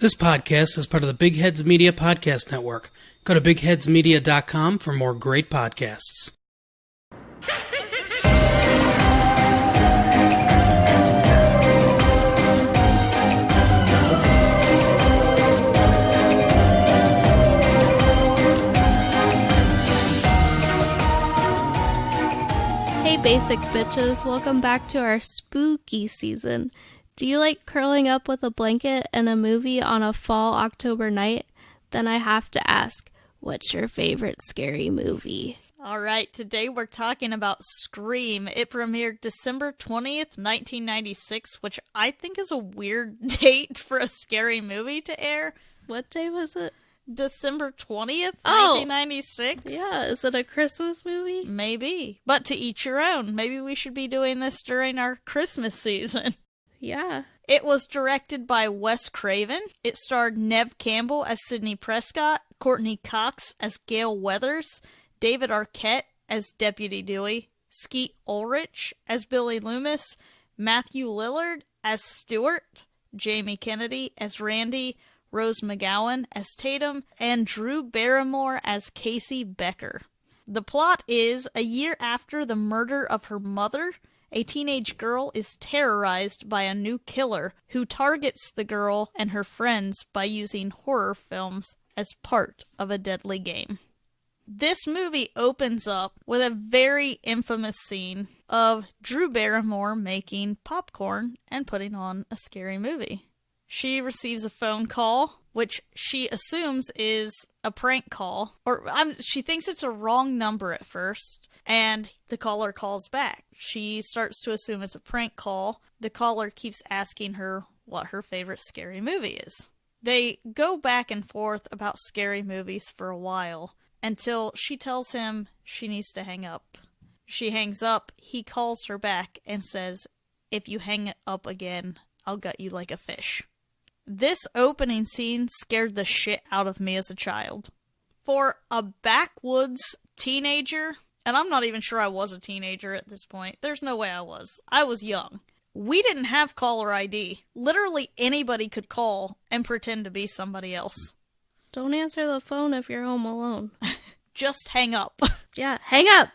This podcast is part of the Big Heads Media Podcast Network. Go to bigheadsmedia.com for more great podcasts. Hey basic bitches, welcome back to our spooky season. Do you like curling up with a blanket and a movie on a fall October night? Then I have to ask, what's your favorite scary movie? All right, today we're talking about Scream. It premiered December 20th, 1996, which I think is a weird date for a scary movie to air. What day was it? December 20th, 1996? Yeah, is it a Christmas movie? Maybe, but to each your own. Maybe we should be doing this during our Christmas season. Yeah. It was directed by Wes Craven. It starred Neve Campbell as Sidney Prescott, Courtney Cox as Gail Weathers, David Arquette as Deputy Dewey, Skeet Ulrich as Billy Loomis, Matthew Lillard as Stewart, Jamie Kennedy as Randy, Rose McGowan as Tatum, and Drew Barrymore as Casey Becker. The plot is, a year after the murder of her mother, a teenage girl is terrorized by a new killer who targets the girl and her friends by using horror films as part of a deadly game. This movie opens up with a very infamous scene of Drew Barrymore making popcorn and putting on a scary movie. She receives a phone call, which she assumes is a prank call, or she thinks it's a wrong number at first, and the caller calls back. She starts to assume it's a prank call. The caller keeps asking her what her favorite scary movie is. They go back and forth about scary movies for a while, until she tells him she needs to hang up. She hangs up, he calls her back and says, "If you hang up again, I'll gut you like a fish." This opening scene scared the shit out of me as a child. For a backwoods teenager, and I'm not even sure I was a teenager at this point. There's no way I was. I was young. We didn't have caller ID. Literally anybody could call and pretend to be somebody else. Don't answer the phone if you're home alone. Just hang up. Yeah, hang up!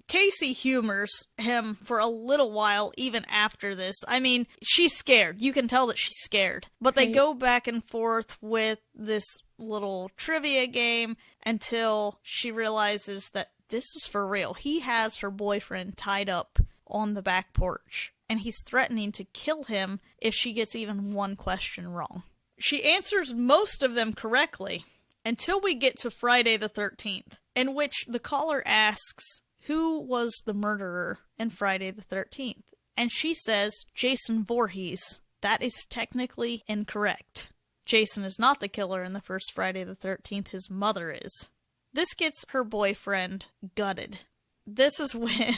Casey humors him for a little while, even after this. I mean, she's scared. You can tell that she's scared. But they go back and forth with this little trivia game until she realizes that this is for real. He has her boyfriend tied up on the back porch, and he's threatening to kill him if she gets even one question wrong. She answers most of them correctly, until we get to Friday the 13th, in which the caller asks, who was the murderer in Friday the 13th? And she says, Jason Voorhees. That is technically incorrect. Jason is not the killer in the first Friday the 13th, his mother is. This gets her boyfriend gutted. This is when,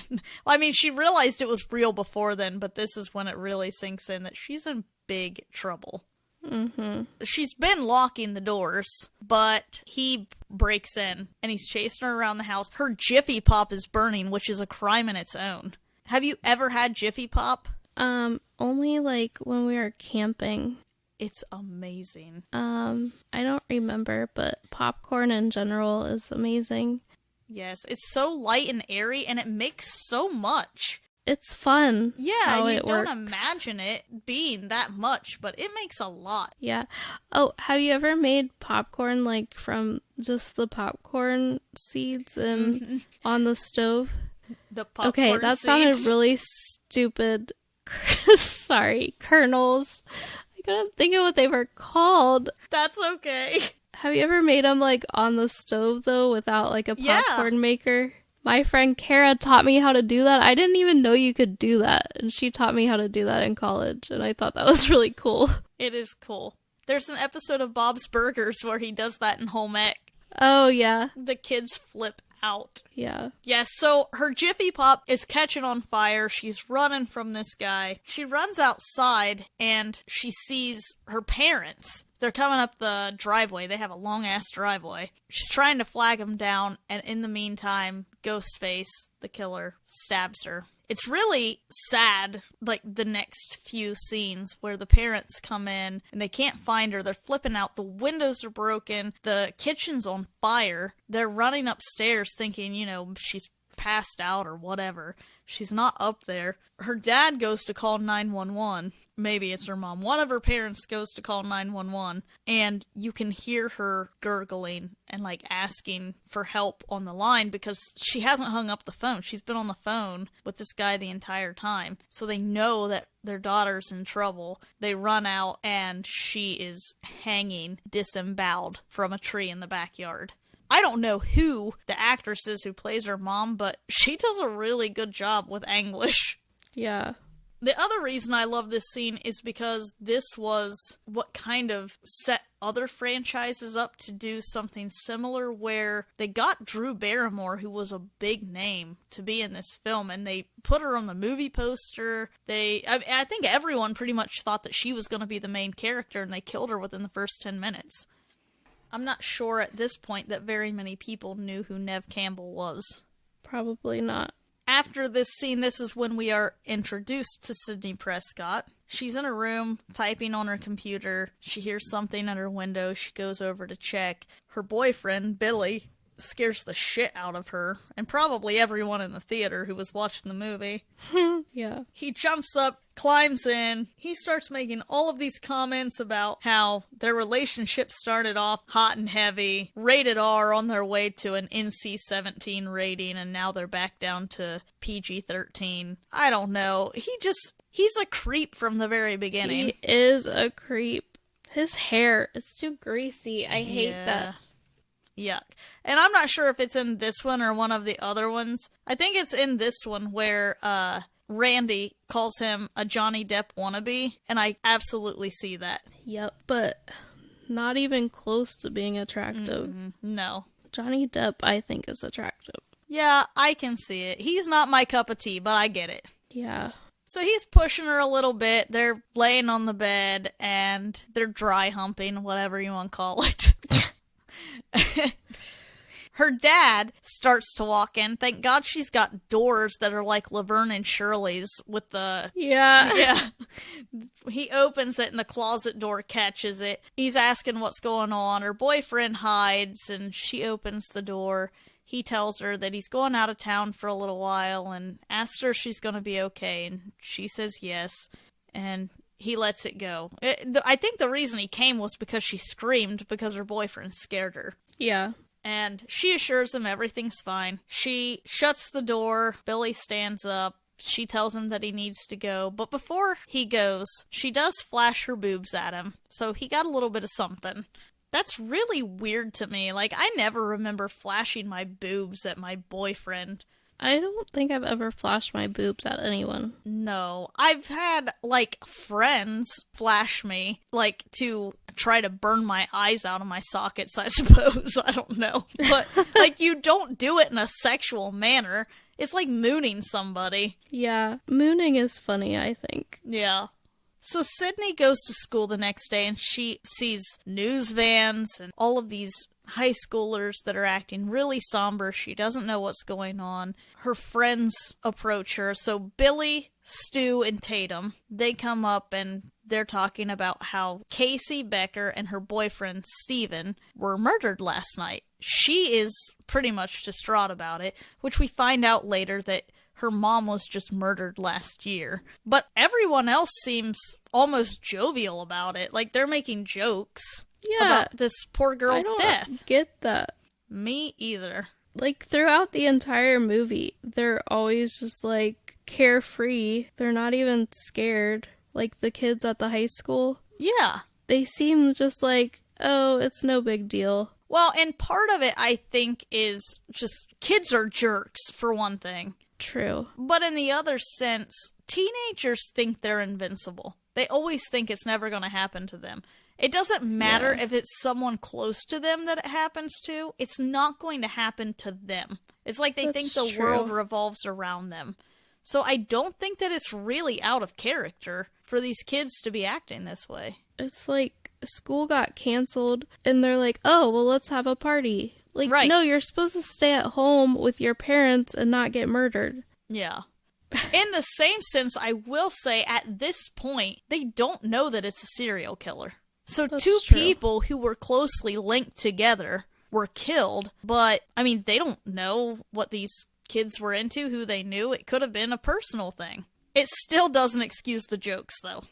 she realized it was real before then, but this is when it really sinks in that she's in big trouble. Mm-hmm. She's been locking the doors, but he breaks in and he's chasing her around the house. Her Jiffy Pop is burning, which is a crime in its own. Have you ever had Jiffy Pop? Only when we were camping. It's amazing. I don't remember, but popcorn in general is amazing. Yes, it's so light and airy and it makes so much. It's fun. Yeah, you don't imagine it being that much, but it makes a lot. Yeah. Oh, have you ever made popcorn from just the popcorn seeds and on the stove? The popcorn Okay, that seeds? sounded really stupid. Sorry, kernels. I couldn't think of what they were called. That's okay. Have you ever made them on the stove though, without a popcorn maker? My friend Kara taught me how to do that. I didn't even know you could do that. And she taught me how to do that in college. And I thought that was really cool. It is cool. There's an episode of Bob's Burgers where he does that in home ec. Oh, yeah. The kids flip out. Yeah. Yeah, so her Jiffy Pop is catching on fire. She's running from this guy. She runs outside and she sees her parents. They're coming up the driveway. They have a long-ass driveway. She's trying to flag them down, and in the meantime, Ghostface, the killer, stabs her. It's really sad, like, the next few scenes where the parents come in and they can't find her. They're flipping out. The windows are broken. The kitchen's on fire. They're running upstairs thinking, she's passed out or whatever. She's not up there. Her dad goes to call 911. Maybe it's her mom. One of her parents goes to call 911, and you can hear her gurgling and, like, asking for help on the line because she hasn't hung up the phone. She's been on the phone with this guy the entire time. So they know that their daughter's in trouble. They run out, and she is hanging disemboweled from a tree in the backyard. I don't know who the actress is who plays her mom, but she does a really good job with anguish. Yeah. The other reason I love this scene is because this was what kind of set other franchises up to do something similar, where they got Drew Barrymore, who was a big name, to be in this film, and they put her on the movie poster. I think everyone pretty much thought that she was going to be the main character, and they killed her within the first 10 minutes. I'm not sure at this point that very many people knew who Neve Campbell was. Probably not. After this scene, this is when we are introduced to Sidney Prescott. She's in a room, typing on her computer. She hears something at her window. She goes over to check. Her boyfriend, Billy, scares the shit out of her, and probably everyone in the theater who was watching the movie. Yeah. He jumps up, climbs in. He starts making all of these comments about how their relationship started off hot and heavy, rated R, on their way to an NC-17 rating, and now they're back down to PG-13. I don't know. He's a creep from the very beginning. He is a creep. His hair is too greasy. I hate that. Yuck. And I'm not sure if it's in this one or one of the other ones. I think it's in this one where Randy calls him a Johnny Depp wannabe, and I absolutely see that. Yep, but not even close to being attractive. No. Johnny Depp, I think, is attractive. Yeah, I can see it. He's not my cup of tea, but I get it. Yeah. So he's pushing her a little bit. They're laying on the bed, and they're dry humping, whatever you want to call it. Her dad starts to walk in. Thank God she's got doors that are like Laverne and Shirley's with the... Yeah. He opens it and the closet door catches it. He's asking what's going on. Her boyfriend hides and she opens the door. He tells her that he's going out of town for a little while and asks her if she's going to be okay. And she says yes. And he lets it go. I think the reason he came was because she screamed because her boyfriend scared her. Yeah. And she assures him everything's fine. She shuts the door. Billy stands up. She tells him that he needs to go. But before he goes, she does flash her boobs at him. So he got a little bit of something. That's really weird to me. Like, I never remember flashing my boobs at my boyfriend. I don't think I've ever flashed my boobs at anyone. No. I've had, like, friends flash me, like, to try to burn my eyes out of my sockets, I suppose. I don't know. But, like, you don't do it in a sexual manner. It's like mooning somebody. Yeah. Mooning is funny, I think. Yeah. So Sydney goes to school the next day and she sees news vans and all of these high schoolers that are acting really somber. She doesn't know what's going on. Her friends approach her. So Billy, Stu, and Tatum, they come up and they're talking about how Casey Becker and her boyfriend Steven were murdered last night. She is pretty much distraught about it, which we find out later that her mom was just murdered last year. But everyone else seems almost jovial about it. Like, they're making jokes about this poor girl's death. I don't get that. Me either. Like, throughout the entire movie, they're always just, like, carefree. They're not even scared. Like, the kids at the high school. Yeah. They seem just like, oh, it's no big deal. Well, and part of it, I think, is just kids are jerks, for one thing. True. But in the other sense, teenagers think they're invincible. They always think it's never going to happen to them. It doesn't matter if it's someone close to them that it happens to. It's not going to happen to them. It's like they think the world revolves around them. So I don't think that it's really out of character for these kids to be acting this way. It's like school got canceled and they're like, oh, well, let's have a party. Like, Right. no, you're supposed to stay at home with your parents and not get murdered. Yeah. In the same sense, I will say at this point, they don't know that it's a serial killer. So That's two true. people who were closely linked together were killed, but, I mean, they don't know what these kids were into, who they knew. It could have been a personal thing. It still doesn't excuse the jokes, though.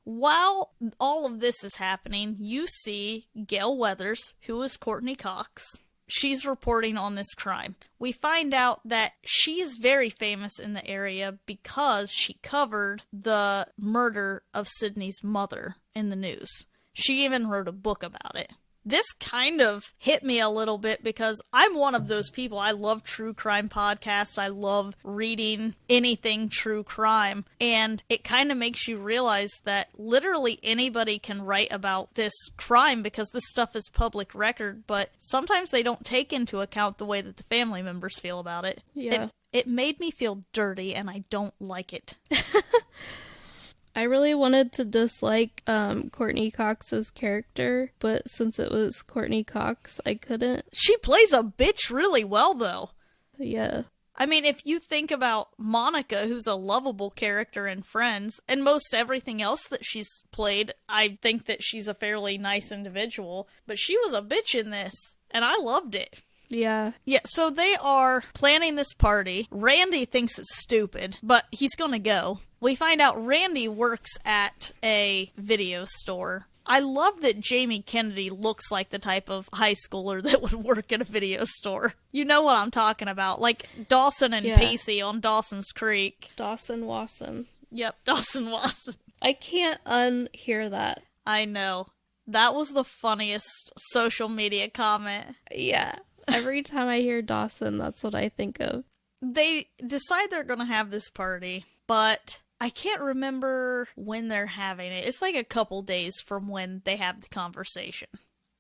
While all of this is happening, you see Gail Weathers, who is Courtney Cox. She's reporting on this crime. We find out that she is very famous in the area because she covered the murder of Sidney's mother in the news. She even wrote a book about it. This kind of hit me a little bit because I'm one of those people. I love true crime podcasts. I love reading anything true crime. And it kind of makes you realize that literally anybody can write about this crime because this stuff is public record. But sometimes they don't take into account the way that the family members feel about it. Yeah. It made me feel dirty, and I don't like it. I really wanted to dislike Courtney Cox's character, but since it was Courtney Cox, I couldn't. She plays a bitch really well, though. Yeah. I mean, if you think about Monica, who's a lovable character in Friends, and most everything else that she's played, I think that she's a fairly nice individual, but she was a bitch in this, and I loved it. Yeah. Yeah, so they are planning this party. Randy thinks it's stupid, but he's gonna go. We find out Randy works at a video store. I love that Jamie Kennedy looks like the type of high schooler that would work at a video store. You know what I'm talking about. Like Dawson and Yeah. Pacey on Dawson's Creek. Dawson Wasson. Yep, Dawson Watson. I can't unhear that. I know. That was the funniest social media comment. Yeah. Every time I hear Dawson, that's what I think of. They decide they're going to have this party, but I can't remember when they're having it. It's like a couple days from when they have the conversation.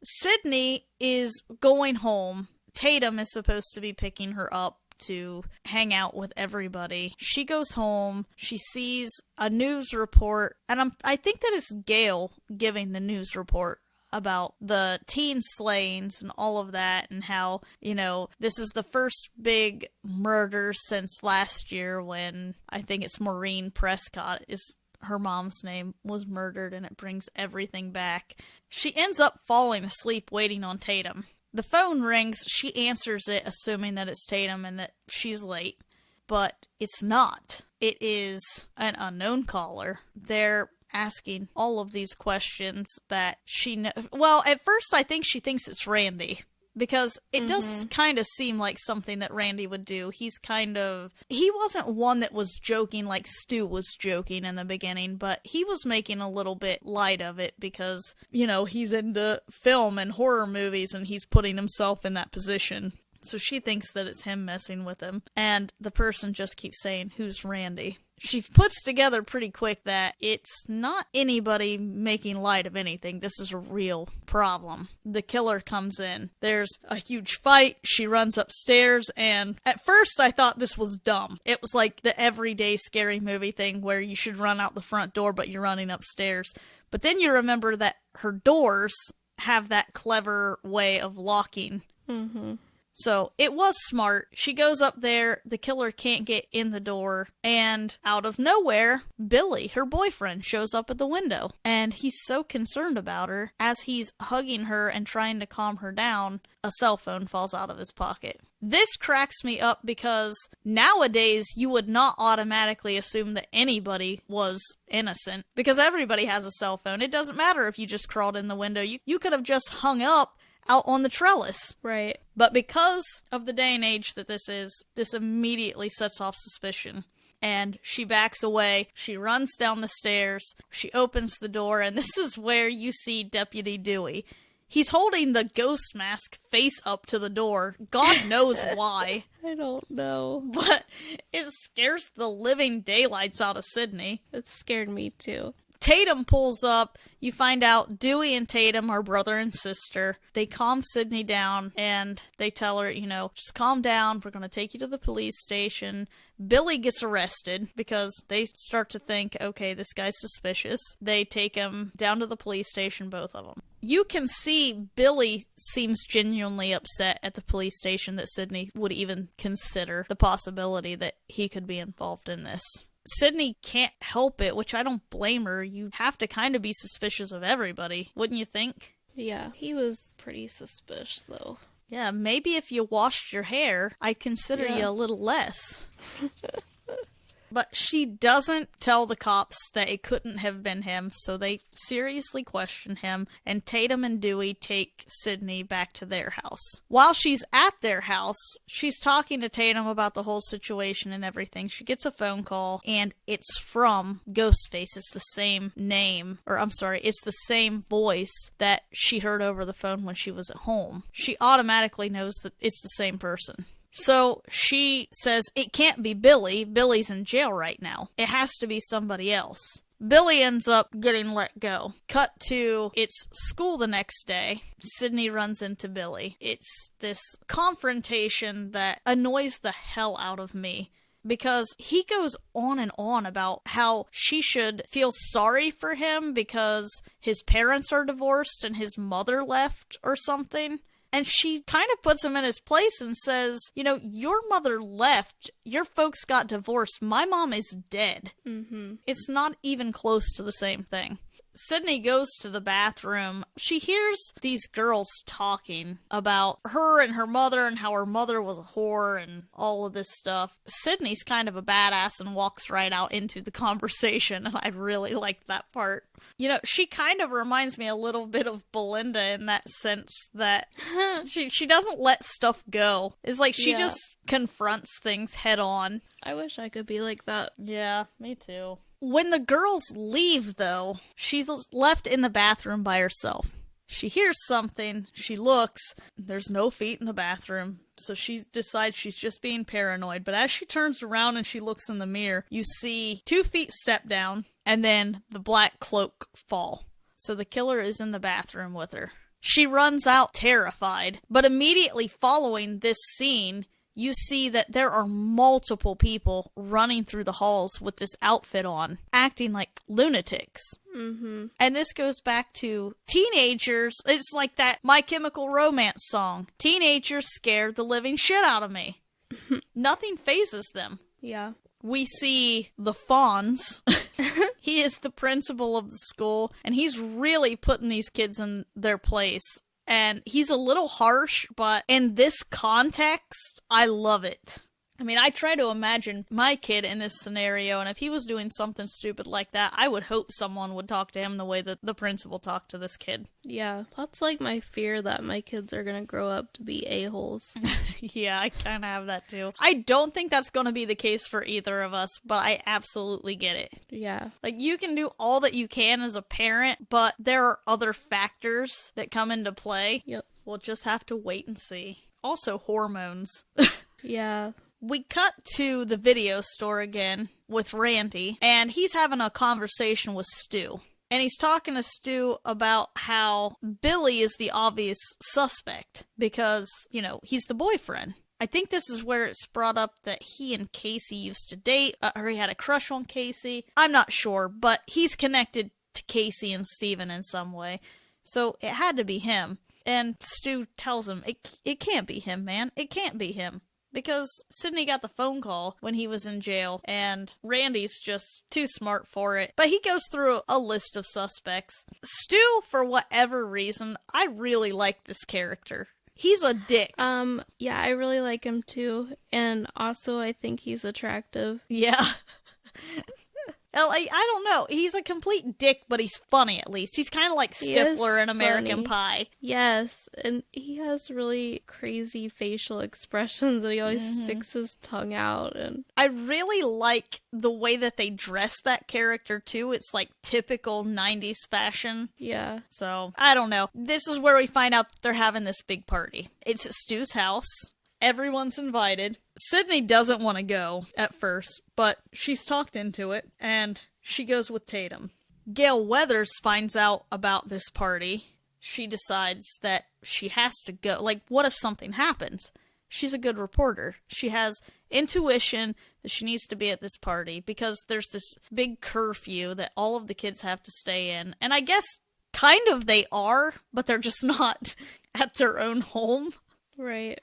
Sydney is going home. Tatum is supposed to be picking her up to hang out with everybody. She goes home. She sees a news report, and I think that it's Gail giving the news report about the teen slayings and all of that, and how, you know, this is the first big murder since last year when I think it's Maureen Prescott is her mom's name, was murdered, and it brings everything back. She ends up falling asleep waiting on Tatum. The phone rings, she answers it assuming that it's Tatum and that she's late, but it's not. It is an unknown caller. They're asking all of these questions that she well, at first I think she thinks it's Randy, because it does kind of seem like something that Randy would do. He wasn't one that was joking like Stu was joking in the beginning, but he was making a little bit light of it because, you know, he's into film and horror movies and he's putting himself in that position. So she thinks that it's him messing with him, and the person just keeps saying, "Who's Randy?" She puts together pretty quick that it's not anybody making light of anything. This is a real problem. The killer comes in. There's a huge fight. She runs upstairs, and at first I thought this was dumb. It was like the everyday scary movie thing where you should run out the front door, but you're running upstairs. But then you remember that her doors have that clever way of locking. Mm-hmm. So it was smart. She goes up there, the killer can't get in the door, and out of nowhere, Billy, her boyfriend, shows up at the window. And he's so concerned about her. As he's hugging her and trying to calm her down, a cell phone falls out of his pocket. This cracks me up because nowadays you would not automatically assume that anybody was innocent, because everybody has a cell phone. It doesn't matter if you just crawled in the window. You could have just hung up out on the trellis. Right. But because of the day and age that this is, this immediately sets off suspicion. And she backs away. She runs down the stairs. She opens the door, and this is where you see Deputy Dewey. He's holding the ghost mask face up to the door. God knows why. I don't know. But it scares the living daylights out of Sydney. It scared me too. Tatum pulls up. You find out Dewey and Tatum are brother and sister. They calm Sidney down, and they tell her, just calm down. We're going to take you to the police station. Billy gets arrested because they start to think, okay, this guy's suspicious. They take him down to the police station, both of them. You can see Billy seems genuinely upset at the police station that Sidney would even consider the possibility that he could be involved in this. Sidney can't help it, which I don't blame her. You have to kind of be suspicious of everybody, wouldn't you think? Yeah, he was pretty suspicious, though. Yeah, maybe if you washed your hair, I'd consider you a little less. But she doesn't tell the cops that it couldn't have been him, so they seriously question him, and Tatum and Dewey take Sidney back to their house. While she's at their house, she's talking to Tatum about the whole situation and everything. She gets a phone call, and it's from Ghostface. It's the same name, it's the same voice that she heard over the phone when she was at home. She automatically knows that it's the same person. So she says, it can't be Billy. Billy's in jail right now. It has to be somebody else. Billy ends up getting let go. Cut to, it's school the next day. Sidney runs into Billy. It's this confrontation that annoys the hell out of me, because he goes on and on about how she should feel sorry for him because his parents are divorced and his mother left or something. And she kind of puts him in his place and says, your mother left. Your folks got divorced. My mom is dead. Mm-hmm. It's not even close to the same thing. Sidney goes to the bathroom. She hears these girls talking about her and her mother and how her mother was a whore and all of this stuff. Sidney's kind of a badass and walks right out into the conversation, and I really liked that part. She kind of reminds me a little bit of Belinda in that sense that she doesn't let stuff go. It's like she just confronts things head on. I wish I could be like that. Yeah, me too. When the girls leave, though, she's left in the bathroom by herself. She hears something, she looks, there's no feet in the bathroom, so she decides she's just being paranoid. But as she turns around and she looks in the mirror, you see 2 feet step down, and then the black cloak fall. So the killer is in the bathroom with her. She runs out terrified, but immediately following this scene, you see that there are multiple people running through the halls with this outfit on, acting like lunatics. Mm-hmm. And this goes back to teenagers. It's like that My Chemical Romance song. Teenagers scared the living shit out of me. Nothing phases them. Yeah. We see the Fonz. He is the principal of the school, and he's really putting these kids in their place. And he's a little harsh, but in this context, I love it. I mean, I try to imagine my kid in this scenario, and if he was doing something stupid like that, I would hope someone would talk to him the way that the principal talked to this kid. Yeah, that's like my fear that my kids are going to grow up to be a-holes. Yeah, I kind of have that too. I don't think that's going to be the case for either of us, but I absolutely get it. Yeah. Like, you can do all that you can as a parent, but there are other factors that come into play. Yep. We'll just have to wait and see. Also, hormones. Yeah. We cut to the video store again with Randy, and he's having a conversation with Stu. And he's talking to Stu about how Billy is the obvious suspect because, he's the boyfriend. I think this is where it's brought up that he and Casey used to date, or he had a crush on Casey. I'm not sure, but he's connected to Casey and Steven in some way. So it had to be him. And Stu tells him, it can't be him, man. It can't be him. Because Sidney got the phone call when he was in jail, and Randy's just too smart for it. But he goes through a list of suspects. Stu, for whatever reason, I really like this character. He's a dick. Yeah, I really like him too. And also, I think he's attractive. Yeah. I don't know. He's a complete dick, but he's funny at least. He's kind of like Stifler in American Pie. Yes, and he has really crazy facial expressions, and he always sticks his tongue out. And I really like the way that they dress that character too. It's like typical 90s fashion. Yeah. So, I don't know. This is where we find out that they're having this big party. It's at Stu's house. Everyone's invited. Sidney doesn't want to go at first, but she's talked into it, and she goes with Tatum. Gail Weathers finds out about this party. She decides that she has to go. Like, what if something happens? She's a good reporter. She has intuition that she needs to be at this party because there's this big curfew that all of the kids have to stay in. And I guess kind of they are, but they're just not at their own home. Right.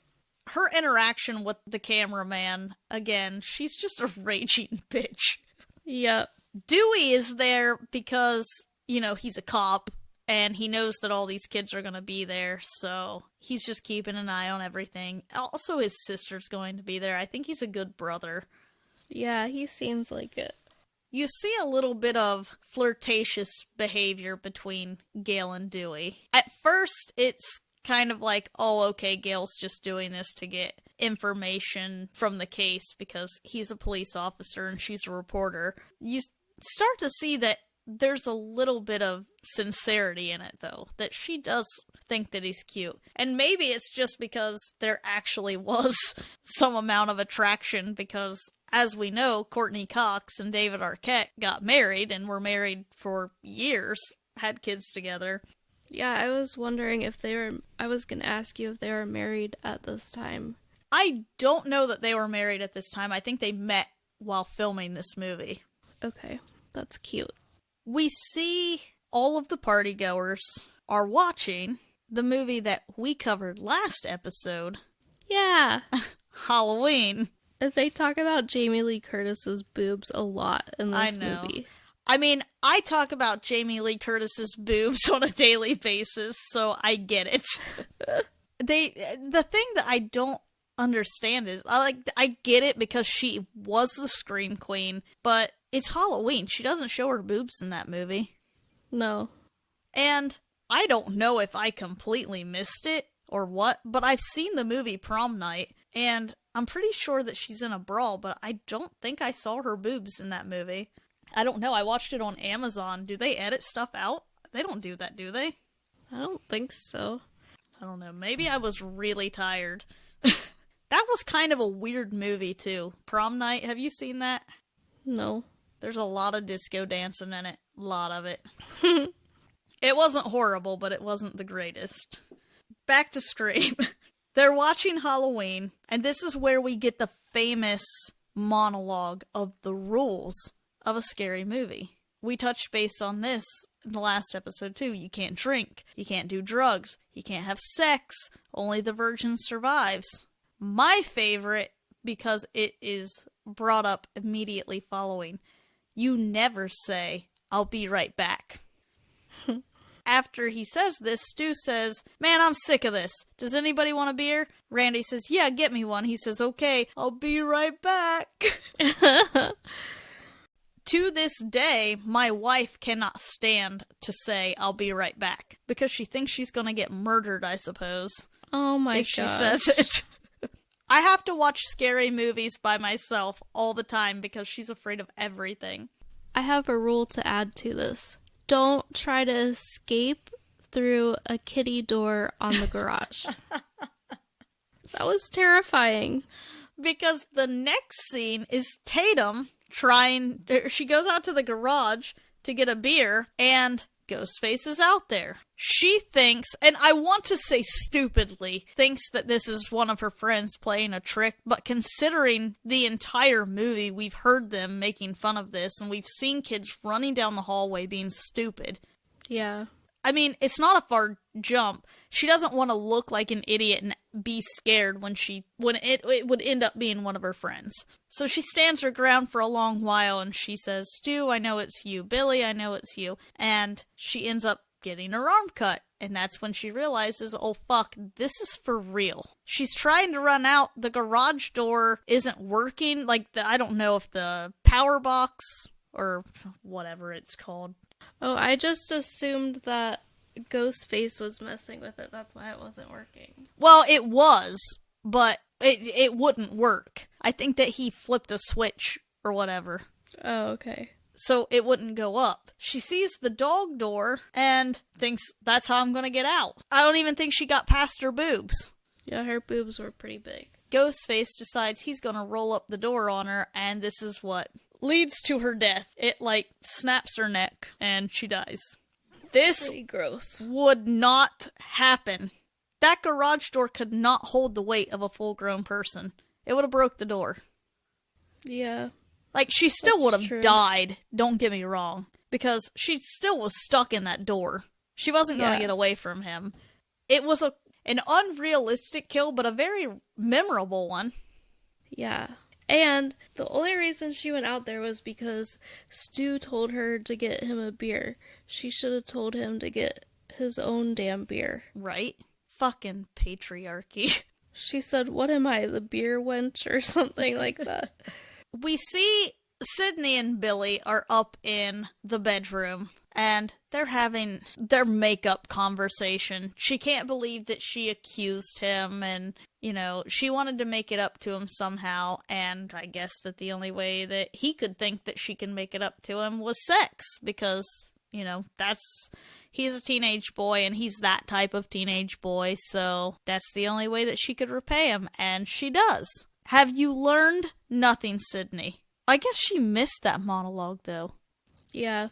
Her interaction with the cameraman, again, she's just a raging bitch. Yep. Dewey is there because, he's a cop, and he knows that all these kids are going to be there, so he's just keeping an eye on everything. Also, his sister's going to be there. I think he's a good brother. Yeah, he seems like it. You see a little bit of flirtatious behavior between Gail and Dewey. At first, it's kind of like, oh, okay, Gail's just doing this to get information from the case because he's a police officer and she's a reporter. You start to see that there's a little bit of sincerity in it, though, that she does think that he's cute. And maybe it's just because there actually was some amount of attraction because, as we know, Courtney Cox and David Arquette got married and were married for years, had kids together. Yeah, I was wondering I was going to ask you if they were married at this time. I don't know that they were married at this time. I think they met while filming this movie. Okay, that's cute. We see all of the partygoers are watching the movie that we covered last episode. Yeah. Halloween. They talk about Jamie Lee Curtis's boobs a lot in this movie. I mean, I talk about Jamie Lee Curtis's boobs on a daily basis, so I get it. The thing that I don't understand is, I get it because she was the Scream Queen, but it's Halloween. She doesn't show her boobs in that movie. No. And I don't know if I completely missed it or what, but I've seen the movie Prom Night, and I'm pretty sure that she's in a bra, but I don't think I saw her boobs in that movie. I don't know. I watched it on Amazon. Do they edit stuff out? They don't do that, do they? I don't think so. I don't know. Maybe I was really tired. That was kind of a weird movie, too. Prom Night, have you seen that? No. There's a lot of disco dancing in it. A lot of it. It wasn't horrible, but it wasn't the greatest. Back to Scream. They're watching Halloween, and this is where we get the famous monologue of the rules of a scary movie. We touched base on this in the last episode, too. You can't drink. You can't do drugs. You can't have sex. Only the virgin survives. My favorite, because it is brought up immediately following, you never say, "I'll be right back." After he says this, Stu says, "Man, I'm sick of this. Does anybody want a beer?" Randy says, "Yeah, get me one." He says, "Okay, I'll be right back." To this day, my wife cannot stand to say, "I'll be right back," because she thinks she's going to get murdered, I suppose. Oh my if gosh. she says it. I have to watch scary movies by myself all the time because she's afraid of everything. I have a rule to add to this. Don't try to escape through a kitty door on the garage. That was terrifying. Because the next scene is Tatum she goes out to the garage to get a beer, and Ghostface is out there. She thinks, and I want to say stupidly, thinks that this is one of her friends playing a trick, but considering the entire movie, we've heard them making fun of this, and we've seen kids running down the hallway being stupid. Yeah. I mean, it's not a far jump. She doesn't want to look like an idiot and be scared when it would end up being one of her friends. So she stands her ground for a long while, and she says, "Stu, I know it's you. Billy, I know it's you." And she ends up getting her arm cut. And that's when she realizes, oh fuck, this is for real. She's trying to run out. The garage door isn't working. I don't know if the power box or whatever it's called. Oh, I just assumed that Ghostface was messing with it. That's why it wasn't working. Well, it was, but it wouldn't work. I think that he flipped a switch or whatever. Oh, okay. So it wouldn't go up. She sees the dog door and thinks, that's how I'm going to get out. I don't even think she got past her boobs. Yeah, her boobs were pretty big. Ghostface decides he's going to roll up the door on her, and this is what leads to her death. It, snaps her neck, and she dies. This Pretty gross. would not happen. That garage door could not hold the weight of a full-grown person. It would have broke the door. Yeah. She still would have true. died, don't get me wrong, because she still was stuck in that door. She wasn't going to get away from him. It was an unrealistic kill, but a very memorable one. Yeah. And the only reason she went out there was because Stu told her to get him a beer. She should have told him to get his own damn beer. Right? Fucking patriarchy. She said, "What am I, the beer wench?" or something like that. We see Sidney and Billy are up in the bedroom, and they're having their makeup conversation. She can't believe that she accused him, and, she wanted to make it up to him somehow, and I guess that the only way that he could think that she can make it up to him was sex, because, he's a teenage boy, and he's that type of teenage boy, so that's the only way that she could repay him, and she does. Have you learned nothing, Sidney? I guess she missed that monologue, though. Yeah.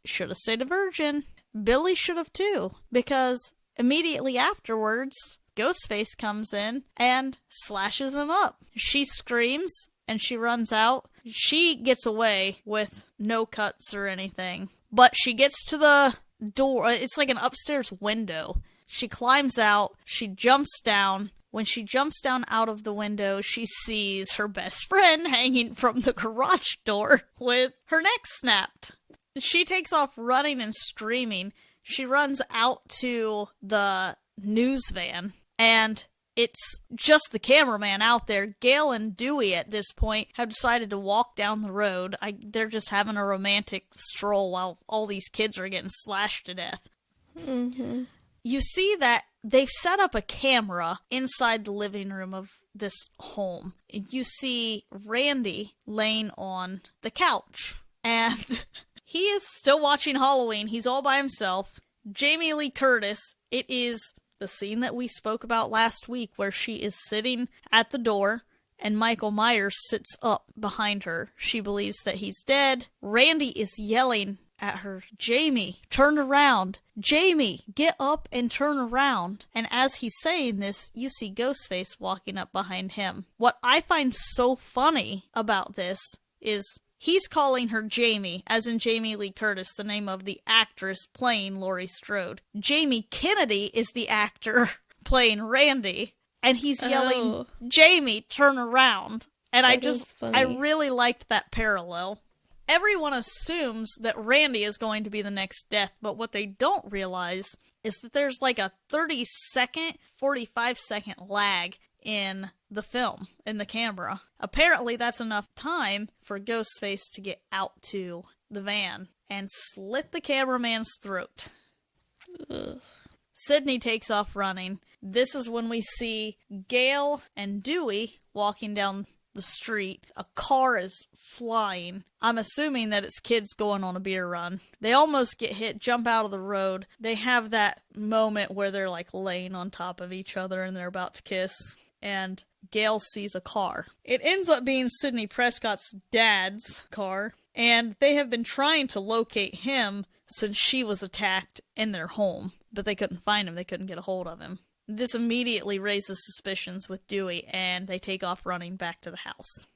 Should have stayed a virgin. Billy should have, too, because immediately afterwards, Ghostface comes in and slashes him up. She screams, and she runs out. She gets away with no cuts or anything, but she gets to the door. It's like an upstairs window. She climbs out. She jumps down. When she jumps down out of the window, she sees her best friend hanging from the garage door with her neck snapped. She takes off running and screaming. She runs out to the news van, and it's just the cameraman out there. Gail and Dewey at this point have decided to walk down the road. They're just having a romantic stroll while all these kids are getting slashed to death. Mm-hmm. You see that they've set up a camera inside the living room of this home. You see Randy laying on the couch, and he is still watching Halloween. He's all by himself. Jamie Lee Curtis, it is the scene that we spoke about last week where she is sitting at the door and Michael Myers sits up behind her. She believes that he's dead. Randy is yelling at her, "Jamie, turn around. Jamie, get up and turn around." And as he's saying this, you see Ghostface walking up behind him. What I find so funny about this is he's calling her Jamie, as in Jamie Lee Curtis, the name of the actress playing Laurie Strode. Jamie Kennedy is the actor playing Randy, and he's yelling, "Jamie, turn around." And I really liked that parallel. Everyone assumes that Randy is going to be the next death, but what they don't realize is that there's like a 30-second, 45-second lag in the film, in the camera. Apparently that's enough time for Ghostface to get out to the van and slit the cameraman's throat. Ugh. Sidney takes off running. This is when we see Gail and Dewey walking down the street. A car is flying. I'm assuming that it's kids going on a beer run. They almost get hit, jump out of the road. They have that moment where they're laying on top of each other and they're about to kiss. And Gail sees a car. It ends up being Sidney Prescott's dad's car. And they have been trying to locate him since she was attacked in their home. But they couldn't find him. They couldn't get a hold of him. This immediately raises suspicions with Dewey, and they take off running back to the house.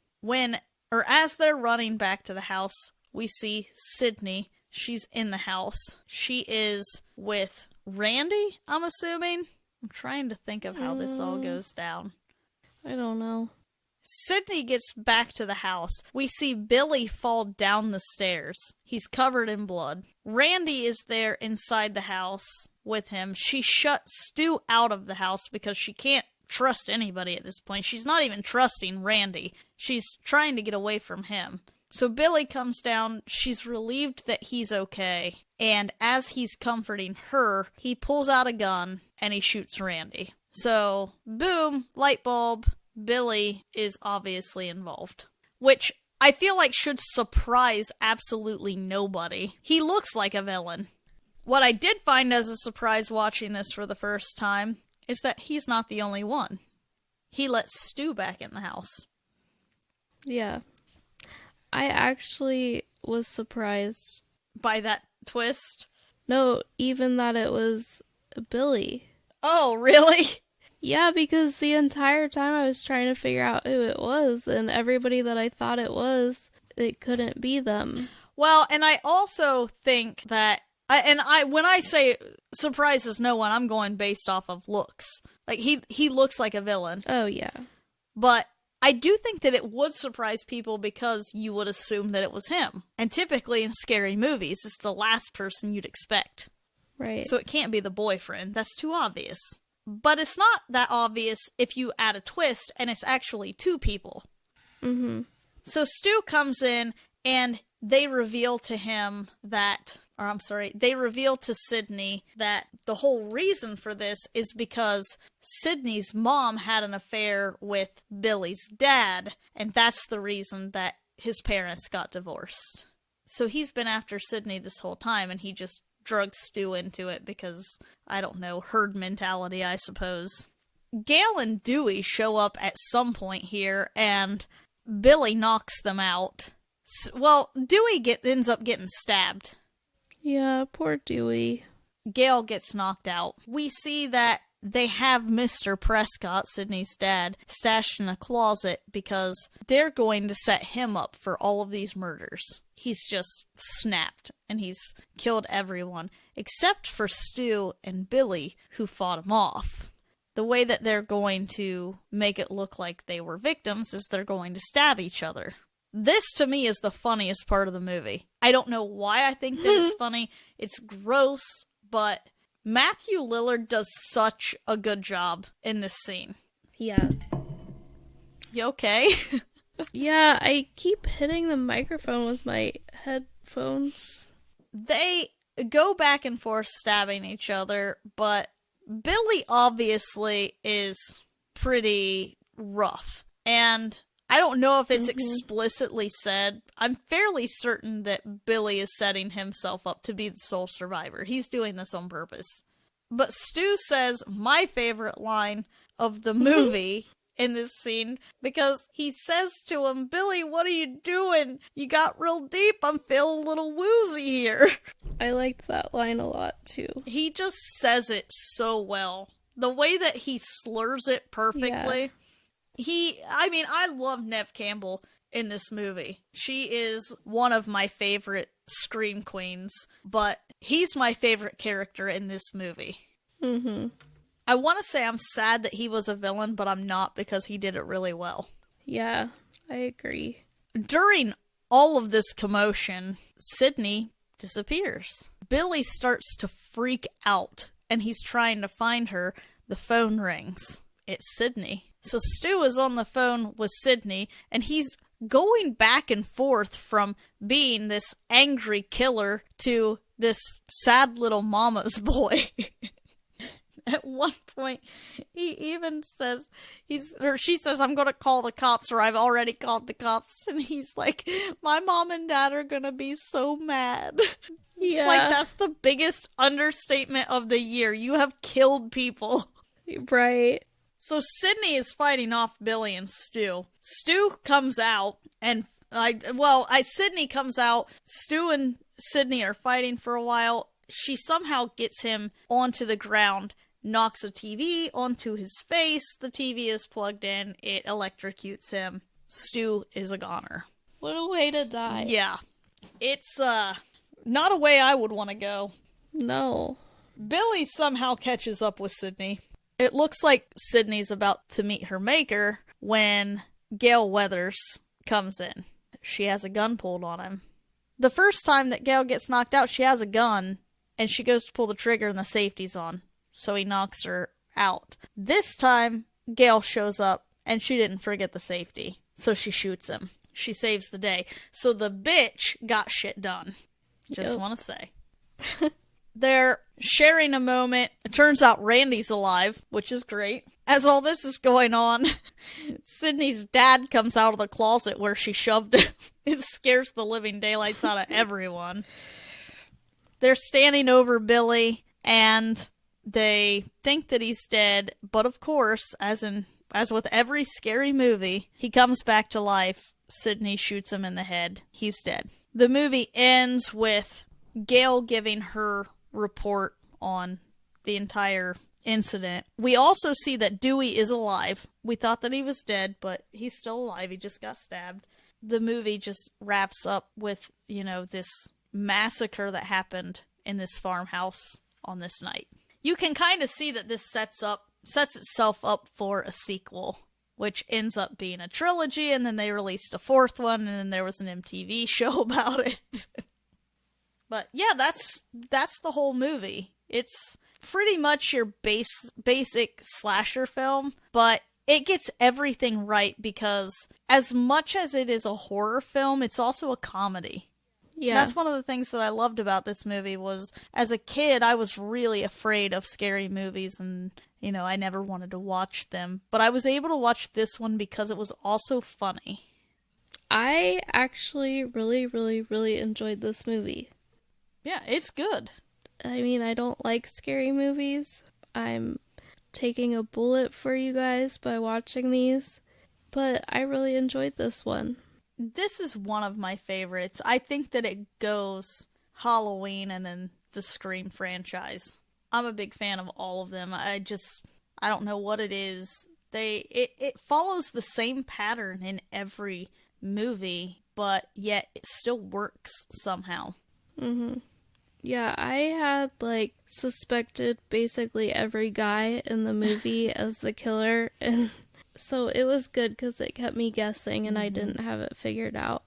As they're running back to the house, we see Sidney. She's in the house. She is with Randy, I'm assuming. I'm trying to think of how this all goes down. I don't know. Sidney gets back to the house. We see Billy fall down the stairs. He's covered in blood. Randy is there inside the house with him. She shut Stu out of the house because she can't trust anybody at this point. She's not even trusting Randy. She's trying to get away from him. So Billy comes down. She's relieved that he's okay. And as he's comforting her, he pulls out a gun and he shoots Randy. So, boom, light bulb. Billy is obviously involved, which I feel like should surprise absolutely nobody. He looks like a villain. What I did find as a surprise watching this for the first time is that he's not the only one. He let Stu back in the house. Yeah. I actually was surprised. By that twist? No, even that it was Billy. Oh, really? Yeah, because the entire time I was trying to figure out who it was, and everybody that I thought it was, it couldn't be them. Well, and I also think that, when I say surprises no one, I'm going based off of looks. Like, he looks like a villain. Oh, yeah. But I do think that it would surprise people because you would assume that it was him. And typically in scary movies, it's the last person you'd expect. Right. So it can't be the boyfriend. That's too obvious. But it's not that obvious if you add a twist and it's actually two people. Mm-hmm. So Stu comes in and they reveal to him that, they reveal to Sidney that the whole reason for this is because Sidney's mom had an affair with Billy's dad, and that's the reason that his parents got divorced. So he's been after Sidney this whole time, and he just drug Stu into it because, I don't know, herd mentality, I suppose. Gail and Dewey show up at some point here, and Billy knocks them out. Well, Dewey ends up getting stabbed. Yeah, poor Dewey. Gail gets knocked out. We see that they have Mr. Prescott, Sidney's dad, stashed in a closet because they're going to set him up for all of these murders. He's just snapped, and he's killed everyone, except for Stu and Billy, who fought him off. The way that they're going to make it look like they were victims is they're going to stab each other. This, to me, is the funniest part of the movie. I don't know why I think that it's funny. It's gross, but Matthew Lillard does such a good job in this scene. Yeah. You okay? Yeah, I keep hitting the microphone with my headphones. They go back and forth stabbing each other, but Billy obviously is pretty rough. And I don't know if it's explicitly said. I'm fairly certain that Billy is setting himself up to be the sole survivor. He's doing this on purpose. But Stu says my favorite line of the movie in this scene, because he says to him, Billy, what are you doing? You got real deep. I'm feeling a little woozy here. I liked that line a lot, too. He just says it so well. The way that he slurs it perfectly. Yeah. I love Neve Campbell in this movie. She is one of my favorite scream queens, but he's my favorite character in this movie. Mm-hmm. I want to say I'm sad that he was a villain, but I'm not because he did it really well. Yeah, I agree. During all of this commotion, Sidney disappears. Billy starts to freak out, and he's trying to find her. The phone rings. It's Sidney. So Stu is on the phone with Sidney, and he's going back and forth from being this angry killer to this sad little mama's boy. At one point, he even says, she says, I'm going to call the cops, or I've already called the cops. And he's like, my mom and dad are going to be so mad. Yeah. It's like, that's the biggest understatement of the year. You have killed people. Right. So Sidney is fighting off Billy and Stu. Stu comes out, and Sidney comes out. Stu and Sidney are fighting for a while. She somehow gets him onto the ground, knocks a TV onto his face. The TV is plugged in. It electrocutes him. Stu is a goner. What a way to die. Yeah. It's not a way I would want to go. No. Billy somehow catches up with Sidney. It looks like Sidney's about to meet her maker when Gail Weathers comes in. She has a gun pulled on him. The first time that Gail gets knocked out, she has a gun, and she goes to pull the trigger and the safety's on. So he knocks her out. This time, Gail shows up, and she didn't forget the safety. So she shoots him. She saves the day. So the bitch got shit done. Just want to say. They're sharing a moment. It turns out Randy's alive, which is great. As all this is going on, Sidney's dad comes out of the closet where she shoved him. It scares the living daylights out of everyone. They're standing over Billy, and they think that he's dead. But of course, as in as with every scary movie, he comes back to life. Sidney shoots him in the head. He's dead. The movie ends with Gail giving her report on the entire incident. We also see that Dewey is alive. We thought that he was dead, but he's still alive. He just got stabbed. The movie just wraps up with, this massacre that happened in this farmhouse on this night. You can kind of see that this sets itself up for a sequel, which ends up being a trilogy, and then they released a fourth one, and then there was an MTV show about it. But yeah, that's the whole movie. It's pretty much your basic slasher film, but it gets everything right because as much as it is a horror film, it's also a comedy. Yeah. That's one of the things that I loved about this movie was, as a kid, I was really afraid of scary movies and, I never wanted to watch them. But I was able to watch this one because it was also funny. I actually really, really, really enjoyed this movie. Yeah, it's good. I mean, I don't like scary movies. I'm taking a bullet for you guys by watching these, but I really enjoyed this one. This is one of my favorites. I think that it goes Halloween and then the Scream franchise. I'm a big fan of all of them. I don't know what it is. It follows the same pattern in every movie, but yet it still works somehow. Mm-hmm. Yeah, I had, suspected basically every guy in the movie as the killer, and so it was good because it kept me guessing, and I didn't have it figured out.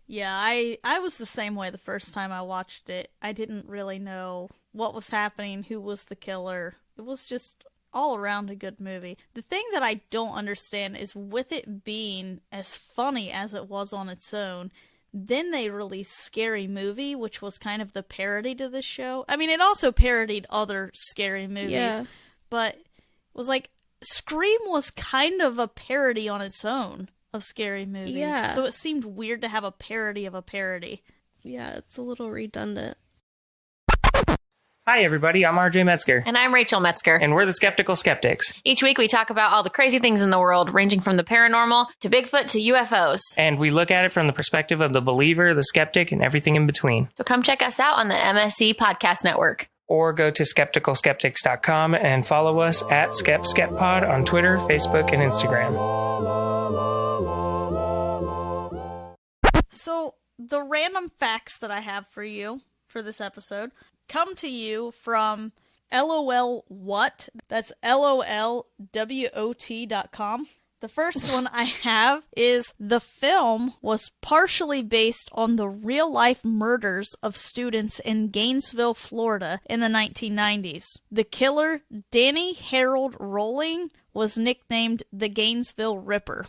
Yeah, I was the same way the first time I watched it. I didn't really know what was happening, who was the killer. It was just all around a good movie. The thing that I don't understand is, with it being as funny as it was on its own, then they released Scary Movie, which was kind of the parody to this show. I mean, it also parodied other scary movies, but it was Scream was kind of a parody on its own of scary movies. Yeah. So it seemed weird to have a parody of a parody. Yeah, it's a little redundant. Hi, everybody. I'm RJ Metzger. And I'm Rachel Metzger. And we're the Skeptical Skeptics. Each week we talk about all the crazy things in the world, ranging from the paranormal to Bigfoot to UFOs. And we look at it from the perspective of the believer, the skeptic, and everything in between. So come check us out on the MSC Podcast Network. Or go to skepticalskeptics.com and follow us at SkepSkepPod on Twitter, Facebook, and Instagram. So, the random facts that I have for you for this episode come to you from LOL What? That's LOLWOT.com. The first one I have is the film was partially based on the real-life murders of students in Gainesville, Florida in the 1990s. The killer, Danny Harold Rolling, was nicknamed the Gainesville Ripper.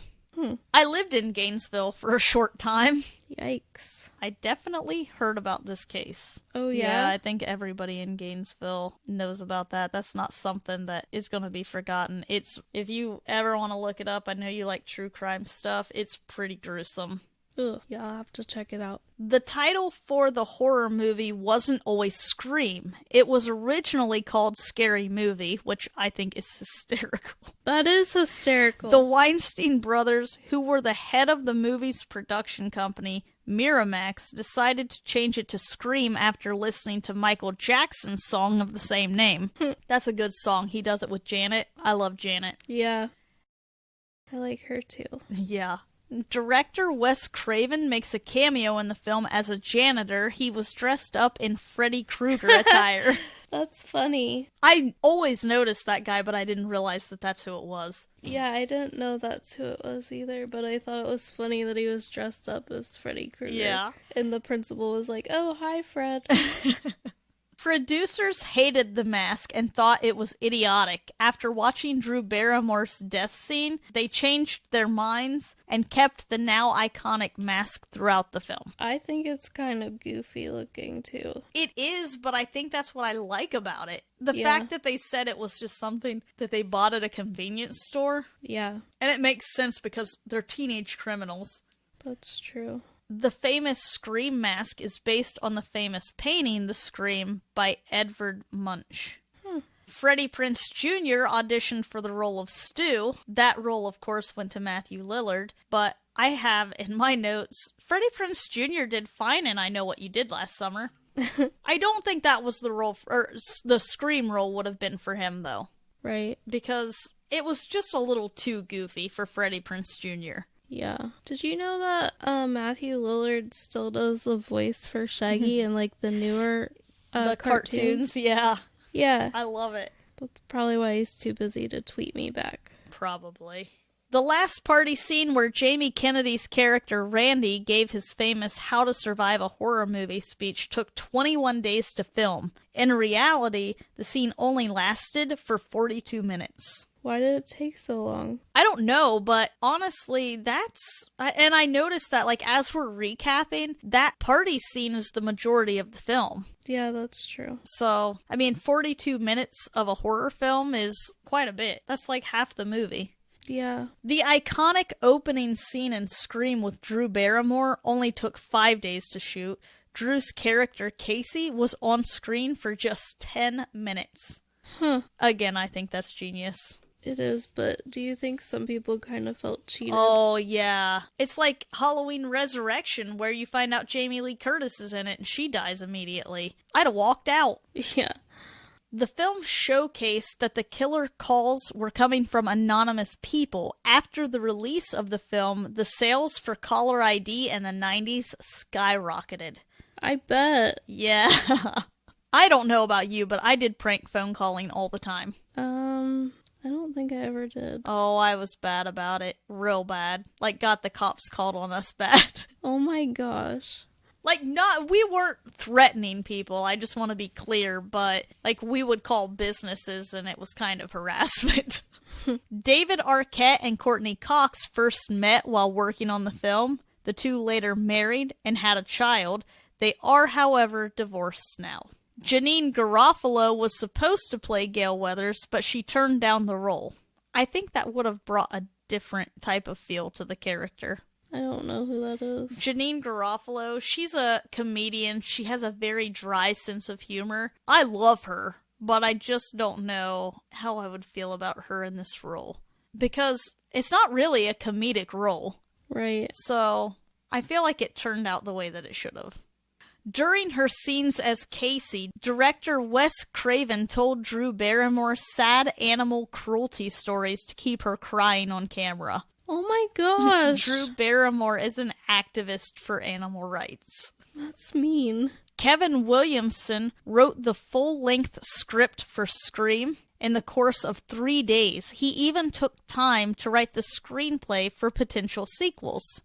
I lived in Gainesville for a short time. Yikes. I definitely heard about this case. Oh, yeah? Yeah, I think everybody in Gainesville knows about that. That's not something that is going to be forgotten. If you ever want to look it up, I know you like true crime stuff. It's pretty gruesome. Ugh, yeah, I'll have to check it out. The title for the horror movie wasn't always Scream. It was originally called Scary Movie, which I think is hysterical. That is hysterical. The Weinstein brothers, who were the head of the movie's production company, Miramax, decided to change it to Scream after listening to Michael Jackson's song of the same name. That's a good song. He does it with Janet. I love Janet. Yeah. I like her too. Yeah. Director Wes Craven makes a cameo in the film as a janitor. He was dressed up in Freddy Krueger attire. That's funny. I always noticed that guy, but I didn't realize that that's who it was. Yeah, I didn't know that's who it was either, but I thought it was funny that he was dressed up as Freddy Krueger. Yeah. And the principal was like, "Oh, hi, Fred." Producers hated the mask and thought it was idiotic. After watching Drew Barrymore's death scene, they changed their minds and kept the now iconic mask throughout the film. I think it's kind of goofy looking, too. It is, but I think that's what I like about it. The fact that they said it was just something that they bought at a convenience store. Yeah. And it makes sense because they're teenage criminals. That's true. The famous Scream mask is based on the famous painting The Scream by Edvard Munch. Freddie Prinze Jr. auditioned for the role of Stu. That role, of course, went to Matthew Lillard. But I have in my notes, Freddie Prinze Jr. did fine in I Know What You Did Last Summer. I don't think that was the role, or the Scream role would have been for him, though. Right. Because it was just a little too goofy for Freddie Prinze Jr. Yeah. Did you know that Matthew Lillard still does the voice for Shaggy in, like, the newer the cartoons? Yeah. Yeah. I love it. That's probably why he's too busy to tweet me back. Probably. The last party scene where Jamie Kennedy's character Randy gave his famous How to Survive a Horror Movie speech took 21 days to film. In reality, the scene only lasted for 42 minutes. Why did it take so long? I don't know, but honestly, and I noticed that, like, as we're recapping, that party scene is the majority of the film. Yeah, that's true. So, I mean, 42 minutes of a horror film is quite a bit. That's like half the movie. Yeah. The iconic opening scene in Scream with Drew Barrymore only took 5 days to shoot. Drew's character, Casey, was on screen for just 10 minutes. Huh. Again, I think that's genius. It is, but do you think some people kind of felt cheated? Oh, yeah. It's like Halloween Resurrection, where you find out Jamie Lee Curtis is in it and she dies immediately. I'd have walked out. Yeah. The film showcased that the killer calls were coming from anonymous people. After the release of the film, the sales for caller ID in the 90s skyrocketed. I bet. Yeah. I don't know about you, but I did prank phone calling all the time. I don't think I ever did. Oh, I was bad about it. Real bad. Like, got the cops called on us bad. Oh my gosh. Like, we weren't threatening people, I just want to be clear, but, like, we would call businesses and it was kind of harassment. David Arquette and Courtney Cox first met while working on the film. The two later married and had a child. They are, however, divorced now. Janine Garofalo was supposed to play Gale Weathers, but she turned down the role. I think that would have brought a different type of feel to the character. I don't know who that is. Janine Garofalo, she's a comedian. She has a very dry sense of humor. I love her, but I just don't know how I would feel about her in this role. Because it's not really a comedic role. Right. So I feel like it turned out the way that it should have. During her scenes as Casey, director Wes Craven told Drew Barrymore sad animal cruelty stories to keep her crying on camera. Oh my gosh. Drew Barrymore is an activist for animal rights. That's mean. Kevin Williamson wrote the full-length script for Scream in the course of 3 days. He even took time to write the screenplay for potential sequels.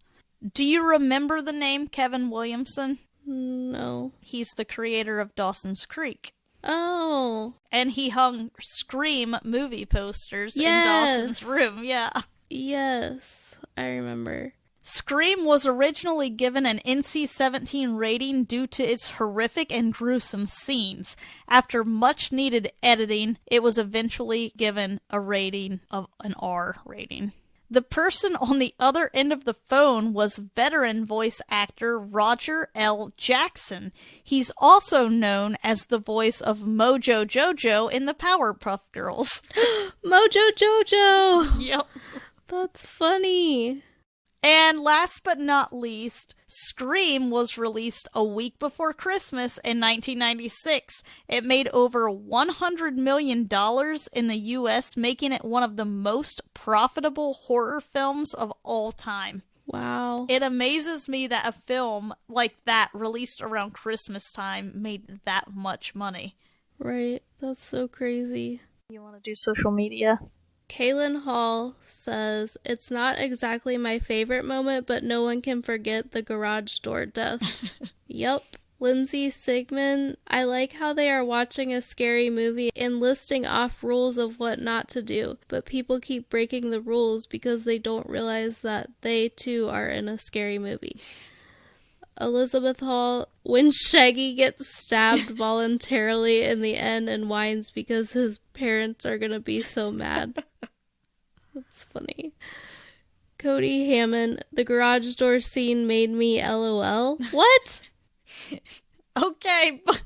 Do you remember the name Kevin Williamson? No. He's the creator of Dawson's Creek. Oh. And he hung Scream movie posters in Yes. Dawson's room, yeah. Yes, I remember. Scream was originally given an NC-17 rating due to its horrific and gruesome scenes. After much needed editing, it was eventually given a rating of an R rating. The person on the other end of the phone was veteran voice actor Roger L. Jackson. He's also known as the voice of Mojo Jojo in the Powerpuff Girls. Mojo Jojo! Yep. That's funny. And last but not least, Scream was released a week before Christmas in 1996. It made over $100 million in the U.S., making it one of the most profitable horror films of all time. Wow. It amazes me that a film like that, released around Christmas time, made that much money. Right. That's so crazy. You want to do social media? Kaylin Hall says, it's not exactly my favorite moment, but no one can forget the garage door death. Yup. Lindsay Sigmund, I like how they are watching a scary movie and listing off rules of what not to do, but people keep breaking the rules because they don't realize that they too are in a scary movie. Elizabeth Hall, when Shaggy gets stabbed voluntarily in the end and whines because his parents are gonna be so mad. That's funny. Cody Hammond, the garage door scene made me LOL. What? Okay, but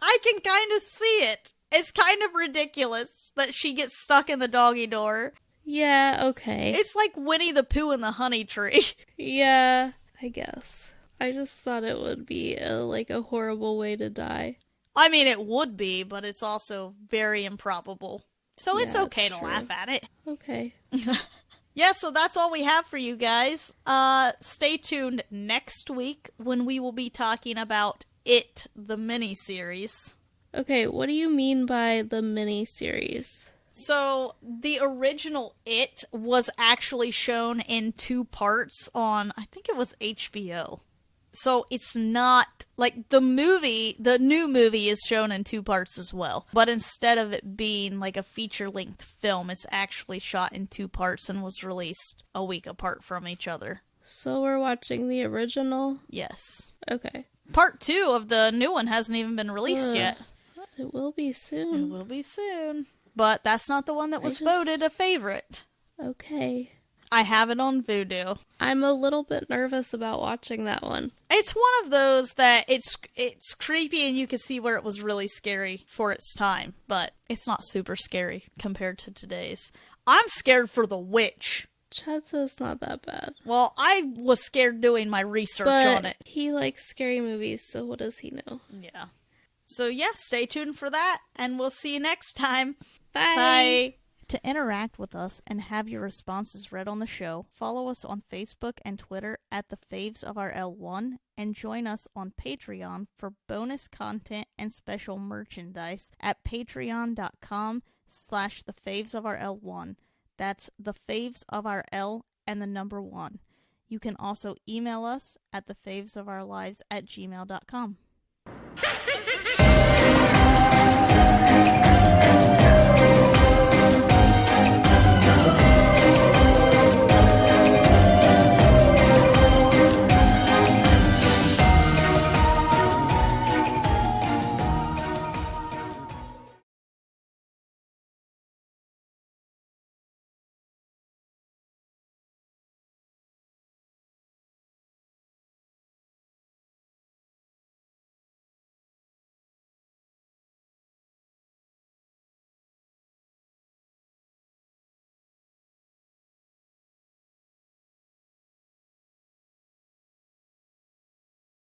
I can kind of see it. It's kind of ridiculous that she gets stuck in the doggy door. Yeah, okay. It's like Winnie the Pooh and the Honey Tree. Yeah, I guess. I just thought it would be a horrible way to die. I mean, it would be, but it's also very improbable. So it's Yeah, okay to true. laugh at it. Okay. Yeah, so that's all we have for you guys. Stay tuned next week when we will be talking about It, the miniseries. Okay, what do you mean by the mini-series? So, the original It was actually shown in 2 parts on, I think it was HBO. So, it's not, like, the new movie is shown in 2 parts as well. But instead of it being, like, a feature-length film, it's actually shot in 2 parts and was released a week apart from each other. So we're watching the original? Yes. Okay. Part 2 of the new one hasn't even been released Ugh. yet. It will be soon. It will be soon. But that's not the one that was voted a favorite. Okay. I have it on Vudu. I'm a little bit nervous about watching that one. It's one of those that it's creepy and you can see where it was really scary for its time, but it's not super scary compared to today's. I'm scared for the witch. Chad says it's not that bad. Well, I was scared doing my research But on it. he likes scary movies, so what does he know? Yeah. So yeah, stay tuned for that, and we'll see you next time. Bye! Bye! To interact with us and have your responses read on the show, follow us on Facebook and Twitter at the Faves of Our L1, and join us on Patreon for bonus content and special merchandise at patreon.com/thefavesofoural1. That's the Faves of Our L and the number 1. You can also email us at thefavesofOurLives@gmail.com.